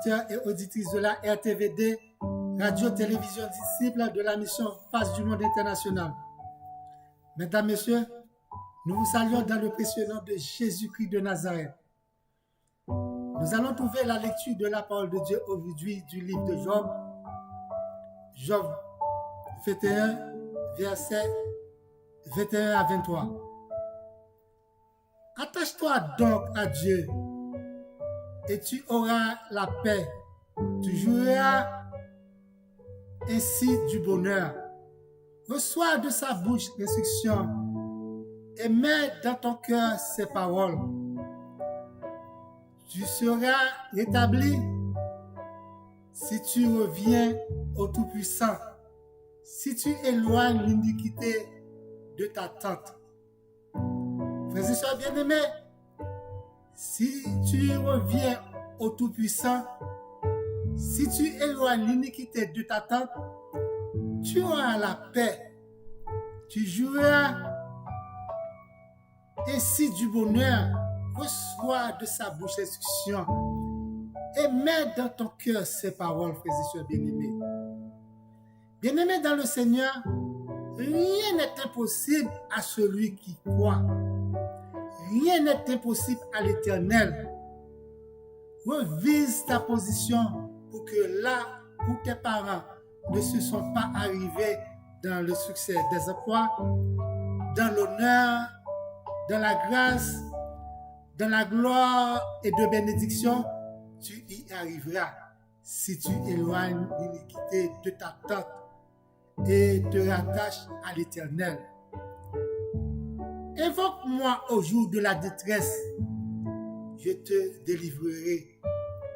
auditeurs et auditrices de la RTVD, Radio-Télévision Disciple de la mission Face du Monde International. Mesdames, Messieurs, nous vous saluons dans le précieux nom de Jésus-Christ de Nazareth. Nous allons trouver la lecture de la parole de Dieu aujourd'hui du livre de Job. Job 21, versets 21 à 23. Attache-toi donc à Dieu et tu auras la paix. Tu jouiras ainsi du bonheur. Reçois de sa bouche l'instruction et mets dans ton cœur ses paroles. Tu seras rétabli si tu reviens au Tout-Puissant, si tu éloignes l'iniquité de ta tente. Frères et sœurs bien-aimés, si tu reviens au Tout-Puissant, si tu éloignes l'iniquité de ta tente, tu auras la paix. Tu jouiras ainsi du bonheur. Reçois de sa bouche l'instruction et mets dans ton cœur ses paroles, frères et sœurs bien-aimés. Bien-aimés dans le Seigneur, rien n'est impossible à celui qui croit. Rien n'est impossible à l'Éternel. Revise ta position pour que là où tes parents ne se sont pas arrivés dans le succès des emplois, dans l'honneur, dans la grâce, dans la gloire et de bénédiction, tu y arriveras si tu éloignes l'iniquité de ta tente et te rattaches à l'Éternel. Invoque-moi au jour de la détresse, je te délivrerai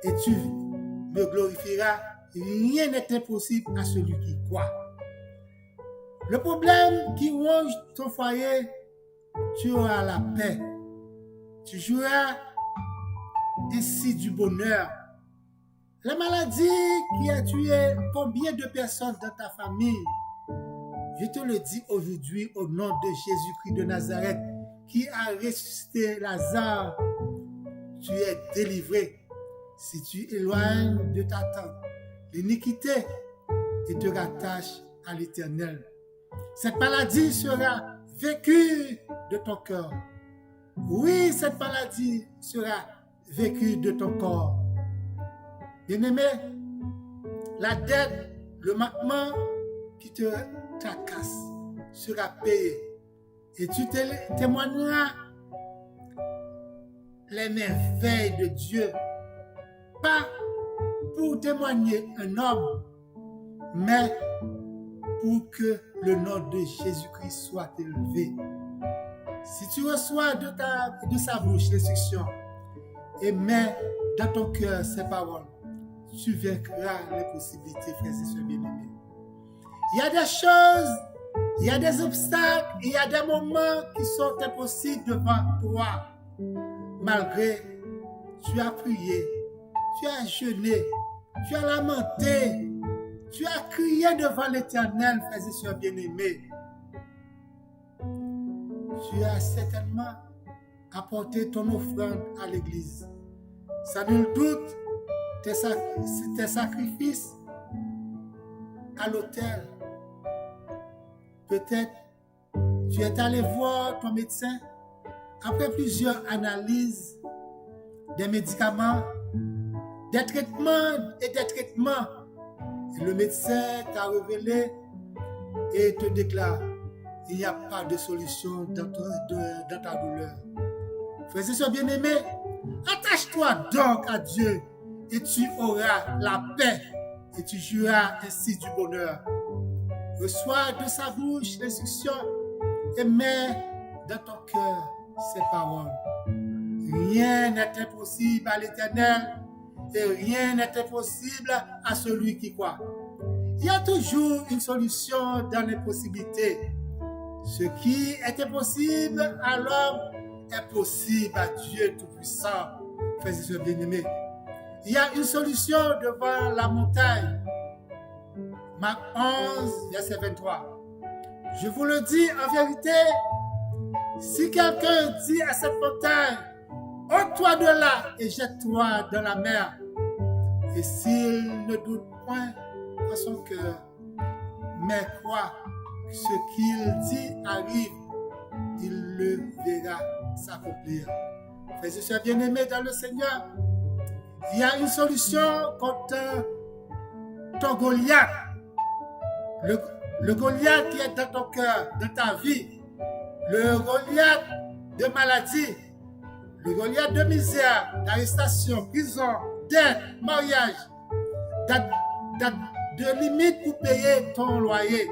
et tu me glorifieras. Rien n'est impossible à celui qui croit. Le problème qui ronge ton foyer, tu auras la paix. Tu jouiras ainsi du bonheur. La maladie qui a tué combien de personnes dans ta famille, je te le dis aujourd'hui au nom de Jésus-Christ de Nazareth, qui a ressuscité Lazare, tu es délivré si tu éloignes de ta tente l'iniquité et te rattaches à l'Éternel. Cette maladie sera vécue de ton cœur. Oui, cette maladie sera vécue de ton corps. Bien-aimé, la dette, le manquement qui te tracasse sera payé. Et tu témoigneras les merveilles de Dieu. Pas pour témoigner un homme, mais pour que le nom de Jésus-Christ soit élevé. Si tu reçois de sa bouche l'instruction et mets dans ton cœur ses paroles, tu vaincras les possibilités, frères et sœurs bien-aimés. Il y a des choses, il y a des obstacles, il y a des moments qui sont impossibles devant toi. Malgré, tu as prié, tu as jeûné, tu as lamenté, tu as crié devant l'Éternel, frères et sœurs bien-aimés. Tu as certainement apporté ton offrande à l'église. Sans nul doute, tes sacrifices à l'autel. Peut-être tu es allé voir ton médecin après plusieurs analyses, des médicaments, des traitements et des traitements. Et le médecin t'a révélé et te déclare il n'y a pas de solution dans ta douleur. Frères et sœurs bien-aimés, attache-toi donc à Dieu et tu auras la paix et tu jouiras ainsi du bonheur. Reçois de sa bouche l'instruction et mets dans ton cœur ses paroles. Rien n'est impossible à l'Éternel et rien n'est impossible à celui qui croit. Il y a toujours une solution dans l'impossibilité. Ce qui est impossible à l'homme est possible à Dieu Tout-Puissant. Frères et sœurs bien-aimés, il y a une solution devant la montagne. Marc 11, verset 23. Je vous le dis en vérité, si quelqu'un dit à cette montagne, ôte-toi de là et jette-toi dans la mer, Et s'il ne doute point en son cœur, mais croit que ce qu'il dit arrive, il le verra s'accomplir. Frères et sœurs bien-aimés dans le Seigneur, il y a une solution contre ton Goliath. Le Goliath qui est dans ton cœur, dans ta vie. Le Goliath de maladie. Le Goliath de misère, d'arrestation, prison, dette, mariage. De limite pour payer ton loyer.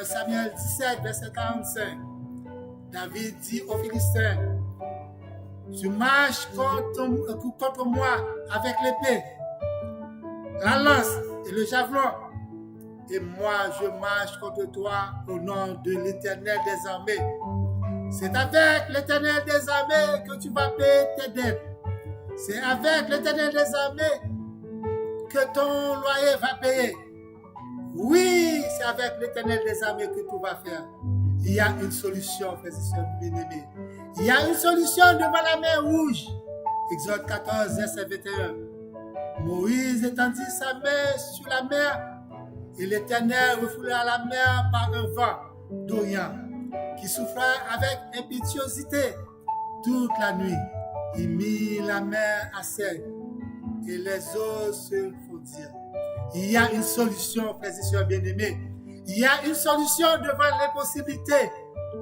Samuel 17, verset 45. David dit aux Philistins, tu marches contre moi avec l'épée, la lance et le javelot. Et moi, je marche contre toi au nom de l'Éternel des armées. C'est avec l'Éternel des armées que tu vas payer tes dettes. C'est avec l'Éternel des armées que ton loyer va payer. Oui, c'est avec l'Éternel des armées que tout va faire. Il y a une solution, frères et sœurs bien-aimés. Il y a une solution devant la mer rouge. Exode 14, verset 21. Moïse étendit sa main sur la mer et l'Éternel refoula la mer par un vent d'Orient qui souffla avec impétuosité toute la nuit. Il mit la mer à sec et les eaux se fondirent. Il y a une solution, frères et sœurs bien-aimés. Il y a une solution devant l'impossibilité.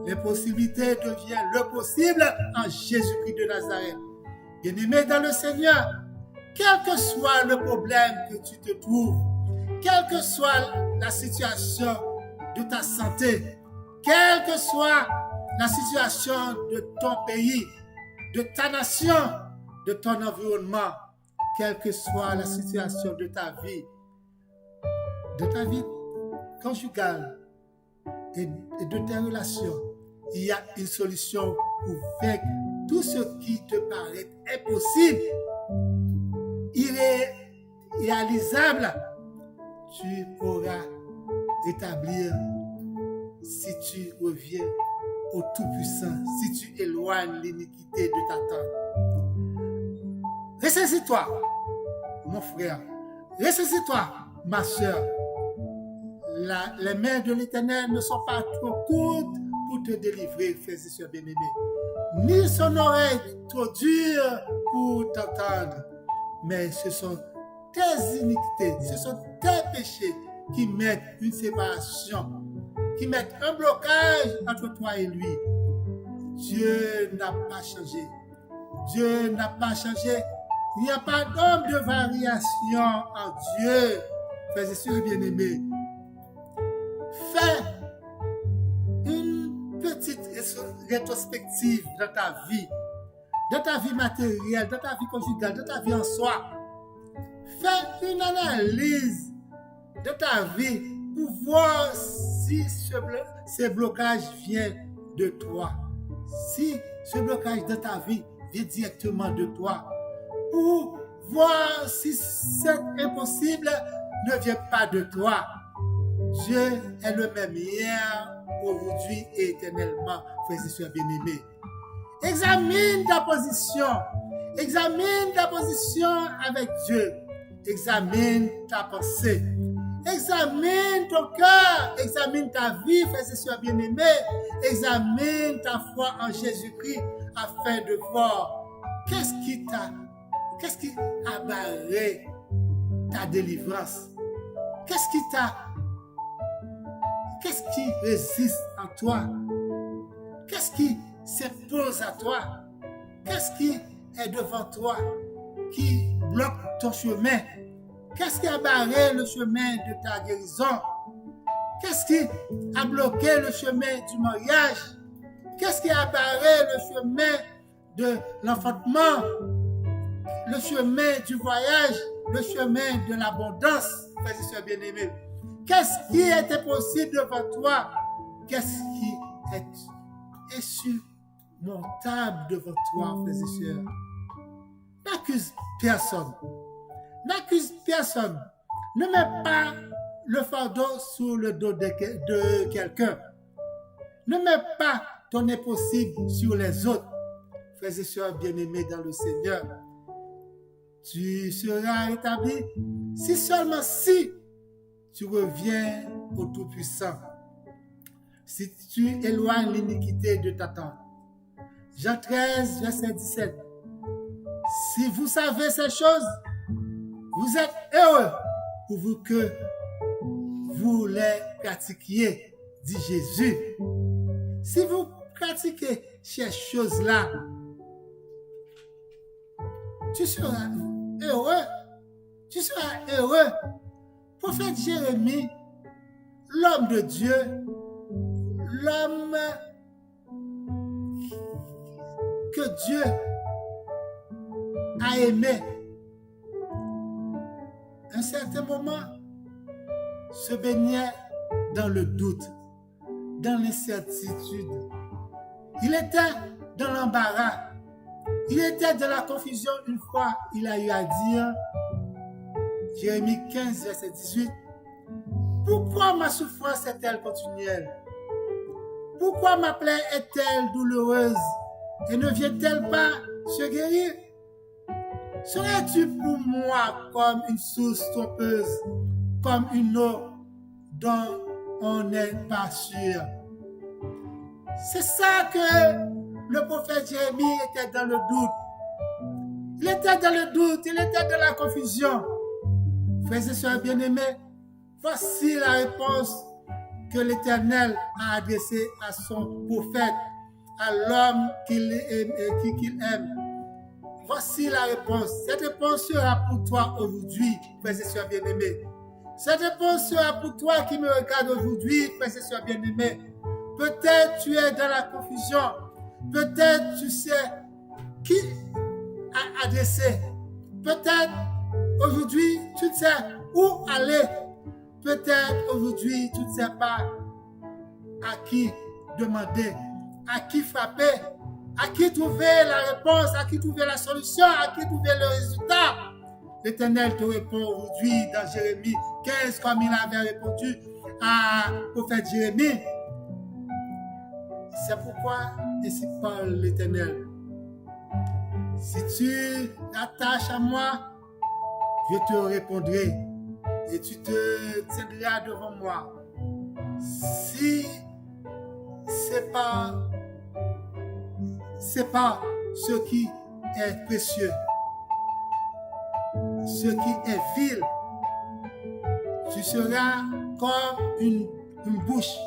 L'impossibilité devient le possible en Jésus-Christ de Nazareth. Bien-aimé dans le Seigneur, quel que soit le problème que tu te trouves, quelle que soit la situation de ta santé, quelle que soit la situation de ton pays, de ta nation, de ton environnement, quelle que soit la situation de ta vie conjugale et de tes relations, il y a une solution pour vaincre tout ce qui te paraît impossible, irréalisable. Tu pourras établir si tu reviens au Tout-Puissant, si tu éloignes l'iniquité de ta tente. Ressaisis-toi, mon frère. Ressaisis-toi, ma soeur. Les mains de l'Éternel ne sont pas trop courtes pour te délivrer, frères et sœurs bien-aimés, ni son oreille trop dure pour t'entendre. Mais ce sont tes iniquités, ce sont tes péchés qui mettent une séparation, qui mettent un blocage entre toi et lui. Dieu n'a pas changé. Dieu n'a pas changé. Il n'y a pas d'homme de variation en Dieu, frères et sœurs bien-aimés. Fais une petite rétrospective dans ta vie matérielle, dans ta vie conjugale, dans ta vie en soi. Fais une analyse de ta vie pour voir si ce blocage vient de toi. Si ce blocage de ta vie vient directement de toi. Pour voir si cet impossible ne vient pas de toi. Dieu est le même hier, aujourd'hui et éternellement, frères et sœurs bien-aimés. Examine ta position. Examine ta position avec Dieu. Examine ta pensée. Examine ton cœur. Examine ta vie, frères et sœurs bien-aimés. Examine ta foi en Jésus-Christ afin de voir qu'est-ce qui a barré ta délivrance. Qu'est-ce qui résiste en toi? Qu'est-ce qui s'impose à toi? Qu'est-ce qui est devant toi qui bloque ton chemin? Qu'est-ce qui a barré le chemin de ta guérison? Qu'est-ce qui a bloqué le chemin du mariage? Qu'est-ce qui a barré le chemin de l'enfantement? Le chemin du voyage? Le chemin de l'abondance, frères et sœurs bien-aimés? Qu'est-ce qui est impossible devant toi? Qu'est-ce qui est insurmontable devant toi, frères et sœurs? N'accuse personne. N'accuse personne. Ne mets pas le fardeau sur le dos de quelqu'un. Ne mets pas ton impossible sur les autres. Frères et sœurs bien-aimés dans le Seigneur, tu seras rétabli si seulement si tu reviens au Tout-Puissant, si tu éloignes l'iniquité de ta tente. Jean 13, verset 17. Si vous savez ces choses, vous êtes heureux pour vous que vous les pratiquiez, dit Jésus. Si vous pratiquez ces choses-là, tu seras heureux. Tu seras heureux. Prophète Jérémie, l'homme de Dieu, l'homme que Dieu a aimé, à un certain moment, se baignait dans le doute, dans l'incertitude. Il était dans l'embarras. Il était dans la confusion. Une fois, il a eu à dire, Jérémie 15, verset 18, « Pourquoi ma souffrance est-elle continuelle? Pourquoi ma plaie est-elle douloureuse et ne vient-elle pas se guérir? Serais-tu pour moi comme une source trompeuse, comme une eau dont on n'est pas sûr? » C'est ça que le prophète Jérémie était dans le doute. Il était dans le doute, il était dans la confusion. Frères et sœurs bien-aimés, voici la réponse que l'Éternel a adressée à son prophète, à l'homme qu'il aime. Voici la réponse. Cette réponse sera pour toi aujourd'hui, frères et sœurs bien-aimés. Cette réponse sera pour toi qui me regarde aujourd'hui, frères et sœurs bien-aimés. Peut-être tu es dans la confusion. Peut-être tu sais qui a adressé. Peut-être aujourd'hui tu ne sais où aller. Peut-être aujourd'hui tu ne sais pas à qui demander, à qui frapper, à qui trouver la réponse, à qui trouver la solution, à qui trouver le résultat. L'Éternel te répond aujourd'hui dans Jérémie 15 comme il avait répondu à prophète Jérémie. C'est pourquoi ainsi parle l'Éternel. Si tu t'attaches à moi, je te répondrai et tu te tiendras devant moi. Si c'est pas ce qui est précieux, ce qui est vil, tu seras comme une bouche.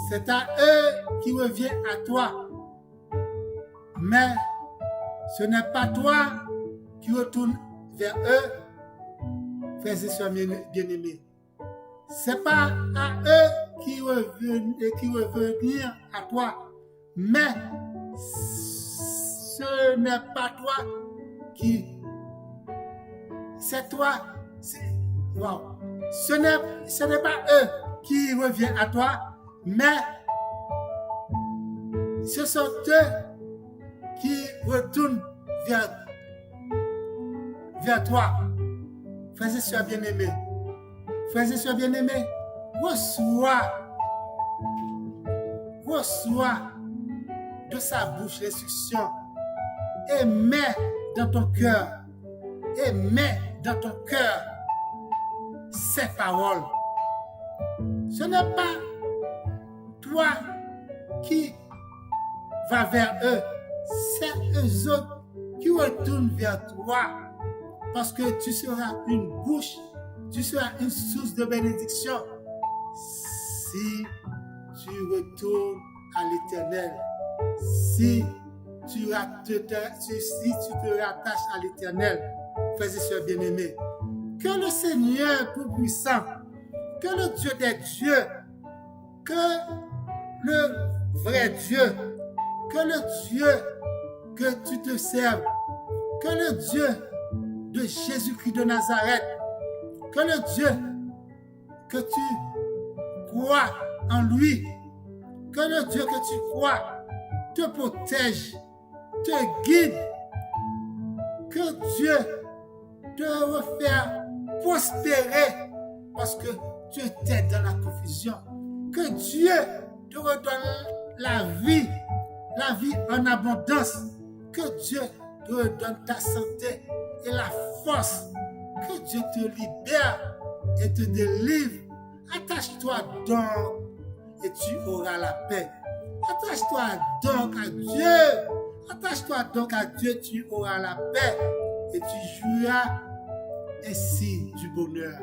C'est à eux qui revient à toi. Mais ce n'est pas toi qui retourne vers eux, frères et sœurs bien-aimés. Ce n'est pas à eux qui revenir à toi. Mais ce n'est pas toi qui... C'est toi. Wow. Ce n'est pas eux qui reviennent à toi, mais ce sont eux qui retournent vers toi. Frères et sœurs bien-aimés, frères et sœurs bien-aimés, reçois de sa bouche l'instruction et mets dans ton cœur ces paroles. Ce n'est pas toi qui vas vers eux, c'est eux autres qui retournent vers toi, parce que tu seras une bouche, tu seras une source de bénédiction si tu retournes à l'Éternel, si tu te rattaches à l'Éternel, frères et sœurs bien-aimés. Que le Seigneur Tout-Puissant, que le Dieu des dieux, que le vrai Dieu, que le Dieu que tu te serves, que le Dieu de Jésus-Christ de Nazareth, que le Dieu que tu crois en lui, que le Dieu que tu crois te protège, te guide, que Dieu te refaire prospérer parce que tu étais dans la confusion. Que Dieu te redonne la vie en abondance. Que Dieu te redonne ta santé et la force. Que Dieu te libère et te délivre. Attache-toi donc et tu auras la paix. Attache-toi donc à Dieu. Attache-toi donc à Dieu, tu auras la paix et tu jouiras ainsi du bonheur.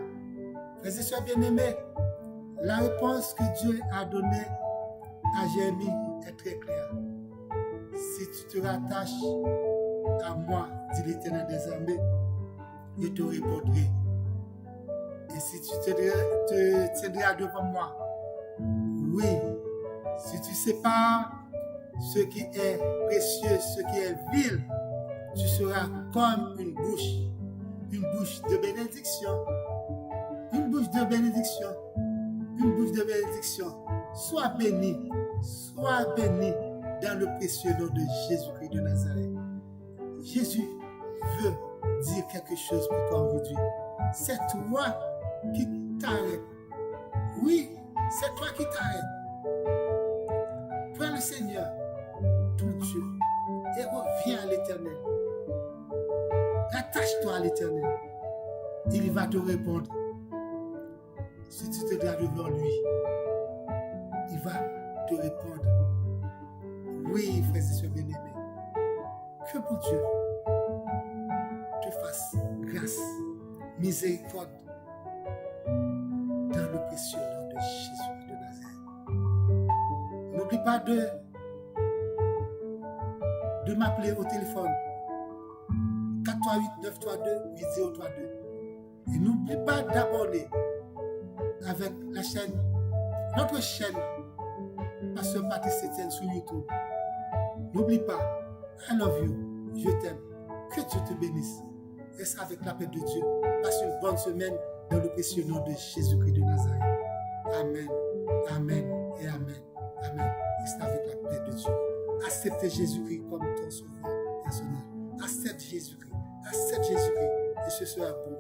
Frères et sœurs bien-aimés, la réponse que Dieu a donnée à Jérémie est très claire. Si tu te rattaches à moi, dit l'Éternel des armées, je te répondrai. Et si tu te tiendras devant moi, oui, si tu sépares ce qui est précieux, ce qui est vil, tu seras comme une bouche de bénédiction. Une bouche de bénédiction. Une bouche de bénédiction. Sois béni dans le précieux nom de Jésus-Christ de Nazareth. Jésus veut dire quelque chose pour toi aujourd'hui. C'est toi qui t'arrêtes. Oui, c'est toi qui t'arrêtes. Prends le Seigneur, ton Dieu, et reviens à l'Éternel. Attache-toi à l'Éternel. Il va te répondre. Si tu te gardes devant lui, il va te répondre. Oui, frères et sœurs bien-aimés, que mon Dieu te fasse grâce, miséricorde dans le précieux nom de Jésus de Nazareth. N'oublie pas de m'appeler au téléphone 438-932-8032. Et n'oublie pas d'abonner avec la chaîne, notre chaîne, Pasteur Patrice Etienne sur YouTube. N'oublie pas, I love you, je t'aime, que Dieu te bénisse. Reste avec la paix de Dieu. Passe une bonne semaine dans le précieux nom de Jésus-Christ de Nazareth. Amen, amen et amen, amen. Reste avec la paix de Dieu. Accepte Jésus-Christ comme ton sauveur personnel. Accepte Jésus-Christ et ce sera bon.